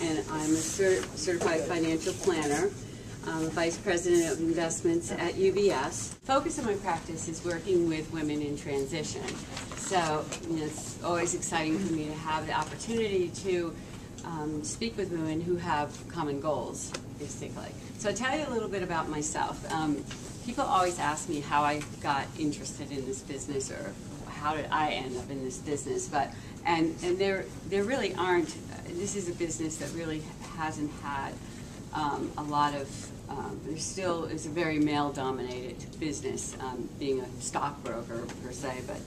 and I'm a certified financial planner. I'm a vice president of investments at UBS. The focus of my practice is working with women in transition. So it's always exciting for me to have the opportunity to speak with women who have common goals, basically. So I'll tell you a little bit about myself. People always ask me how I got interested in this business, or how did I end up in this business, and there really aren't. This is a business that really hasn't had a lot of, there still is a very male-dominated business, being a stockbroker per se, but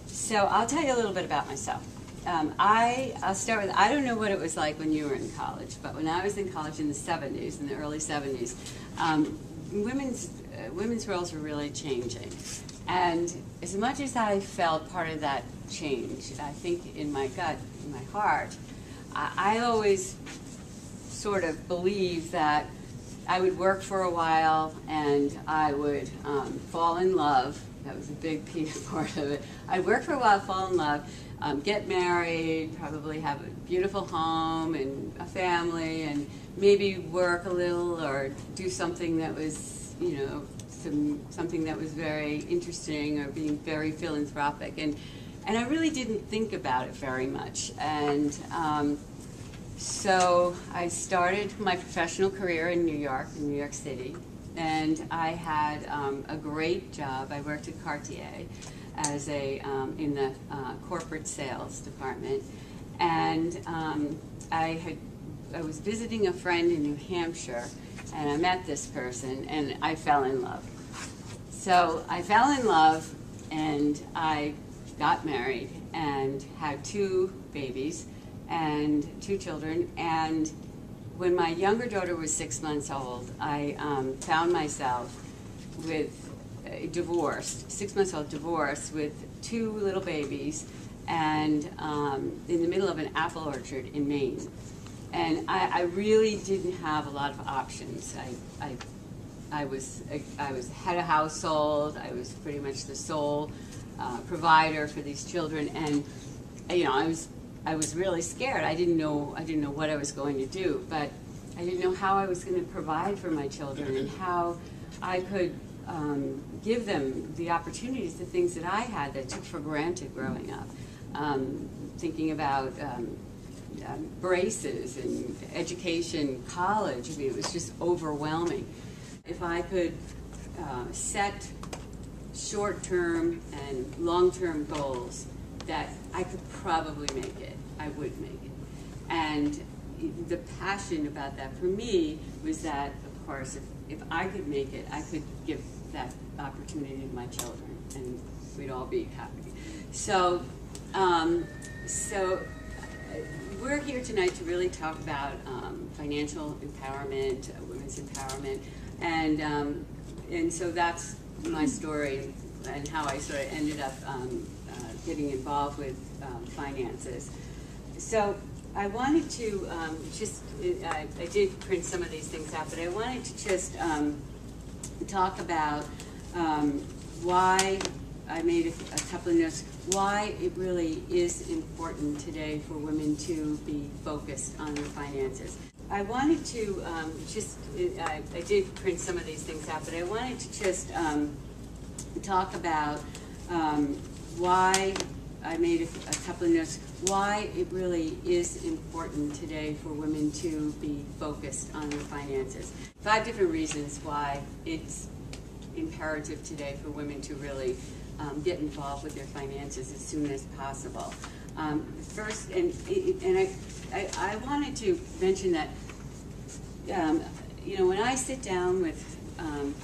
so I'll tell you a little bit about myself. I'll start with, I don't know what it was like when you were in college, but when I was in college in the 70s, in the early 70s, women's roles were really changing. And as much as I felt part of that change, I think in my gut, in my heart, I always sort of believed that I would work for a while and I would fall in love. That was a big part of it. I'd work for a while, fall in love, get married, probably have a beautiful home and a family, and maybe work a little or do something that was, you know, something that was very interesting, or being very philanthropic. And I really didn't think about it very much. And so I started my professional career in New York City, and I had a great job. I worked at Cartier as in the corporate sales department, and I was visiting a friend in New Hampshire, and I met this person, and I fell in love. So I fell in love, and I got married and had 2 babies and 2 children. And when my younger daughter was 6 months old, I found myself with divorced, 6 months old, divorced with 2 little babies, and in the middle of an apple orchard in Maine. And I really didn't have a lot of options. I had a household. I was pretty much the sole provider for these children, and you know, I was really scared. I didn't know what I was going to do, but I didn't know how I was going to provide for my children and how I could give them the opportunities, the things that I had that I took for granted growing up. Thinking about braces and education, college. I mean, it was just overwhelming. If I could set short-term and long-term goals that I could probably make it, I would make it. And the passion about that for me was that, of course, if I could make it, I could give that opportunity to my children, and we'd all be happy. So, we're here tonight to really talk about financial empowerment, women's empowerment, and so that's my story and how I sort of ended up getting involved with finances. So I wanted to I did print some of these things out, but I wanted to just talk about why I made a couple of notes, why it really is important today for women to be focused on their finances. I wanted to I did print some of these things out, but I wanted to just talk about why I made a couple of notes, why it really is important today for women to be focused on their finances. 5 different reasons why it's imperative today for women to really get involved with their finances as soon as possible. First, and I wanted to mention that, you know, when I sit down with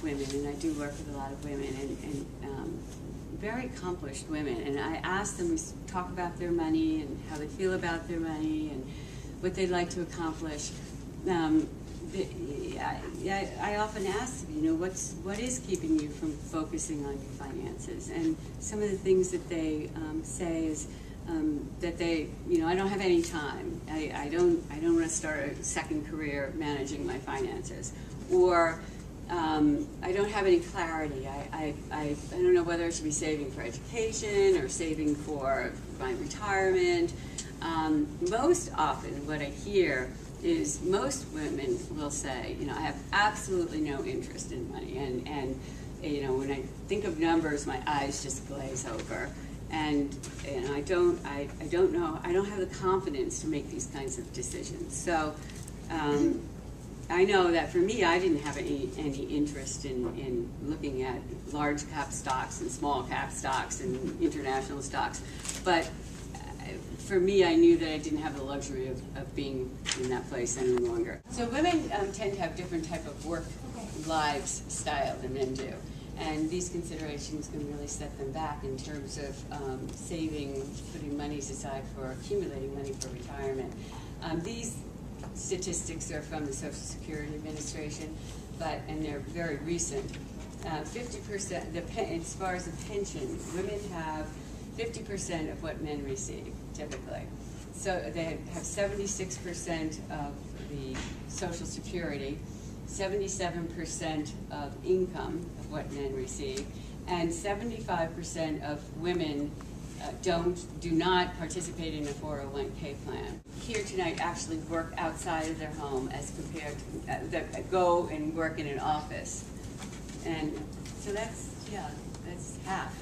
women, and I do work with a lot of women, and very accomplished women, and I ask them to talk about their money and how they feel about their money and what they'd like to accomplish. I often ask them, you know, what is keeping you from focusing on your finances? And some of the things that they say is that they, you know, I don't have any time. I don't want to start a second career managing my finances, or I don't have any clarity. I don't know whether I should be saving for education or saving for my retirement. Most often what I hear is most women will say, I have absolutely no interest in money, and when I think of numbers, my eyes just glaze over, and I don't know, I don't have the confidence to make these kinds of decisions. So I know that for me, I didn't have any interest in looking at large cap stocks and small cap stocks and international stocks, but for me, I knew that I didn't have the luxury of being in that place any longer. So women tend to have different type of work lives style than men do. And these considerations can really set them back in terms of saving, putting monies aside for accumulating money for retirement. These statistics are from the Social Security Administration, and they're very recent. 50%, as far as a pension, women have 50% of what men receive, typically. So they have 76% of the Social Security, 77% of income of what men receive, and 75% of women do not participate in a 401k plan. Here tonight actually work outside of their home as compared to that go and work in an office. And so that's half.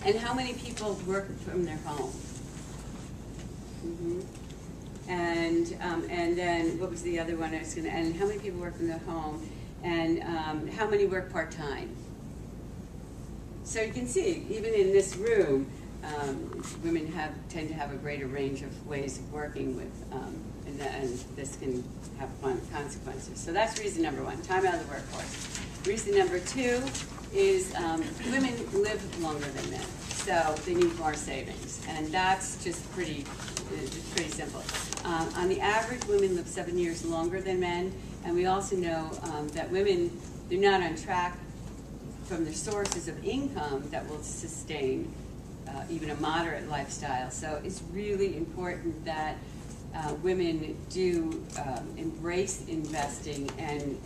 And how many people work from their home? And then what was the other one I was going to? And how many people work from their home? And how many work part-time? So you can see, even in this room, women tend to have a greater range of ways of working with, and this can have consequences. So that's reason number one: time out of the workforce. Reason number two is women live longer than men, so they need more savings, and that's just pretty simple. On the average, women live 7 years longer than men, and we also know that women, they're not on track from their sources of income that will sustain even a moderate lifestyle. So it's really important that women do embrace investing and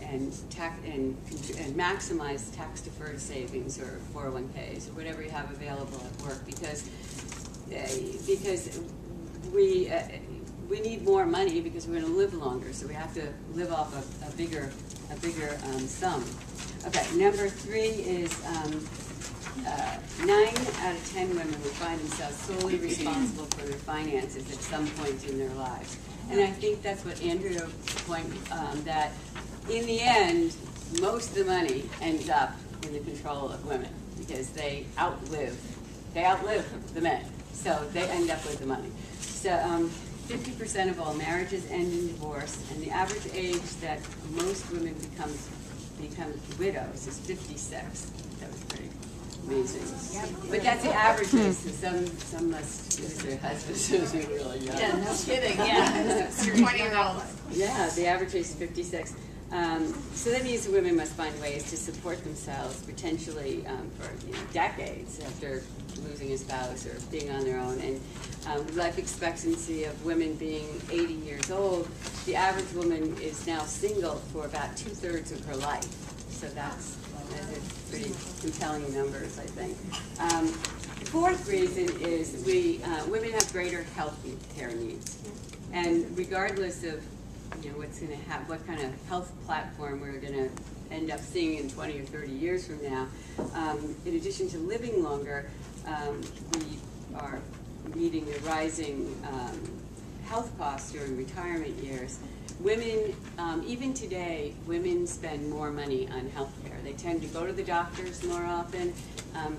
maximize tax-deferred savings or 401ks or whatever you have available at work, because we need more money because we're going to live longer, so we have to live off a bigger sum. Okay, number three is 9 out of 10 women will find themselves solely responsible for their finances at some point in their lives. And I think that's what Andrea pointed, that in the end, most of the money ends up in the control of women because they outlive the men. So they end up with the money. So 50% of all marriages end in divorce, and the average age that most women become widows is 56. That was pretty amazing. But that's the average age. So some must lose their husbands who are really young. Yeah, no kidding. Yeah, your 20-year-old. Yeah, the average age is 56. So that means women must find ways to support themselves, potentially for decades after losing a spouse or being on their own. And life expectancy of women being 80 years old, the average woman is now single for about 2/3 of her life. So that's pretty compelling numbers, I think. The fourth reason is women have greater health care needs, and regardless of what's going to happen, what kind of health platform we're going to end up seeing in 20 or 30 years from now, in addition to living longer, we are meeting the rising health costs during retirement years. Women, even today, women spend more money on health care. They tend to go to the doctors more often,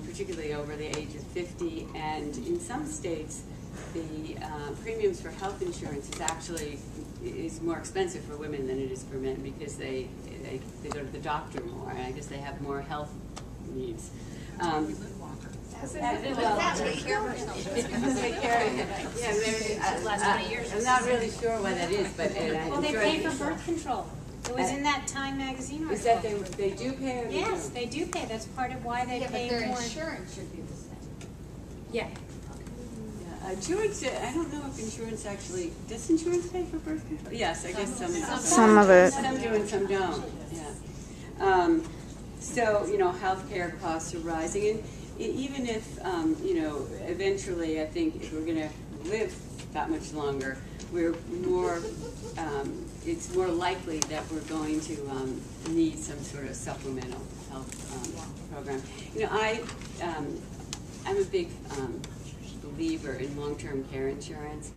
particularly over the age of 50, and in some states, the premiums for health insurance is more expensive for women than it is for men because they go to the doctor more, and I guess they have more health needs. I'm not really sure why that is, but well, they pay for birth control. It was in that Time magazine article. Is that they do pay? Or yes, they do pay. That's part of why they pay more. But their insurance should be the same. Yeah. Insurance, I don't know if insurance actually, does insurance pay for birth control? Yes, I guess some of it. Some do and some don't, yeah. So, healthcare costs are rising, and even if, eventually I think if we're going to live that much longer, we're more, it's more likely that we're going to need some sort of supplemental health program. You know, I'm a big believer in long-term care insurance.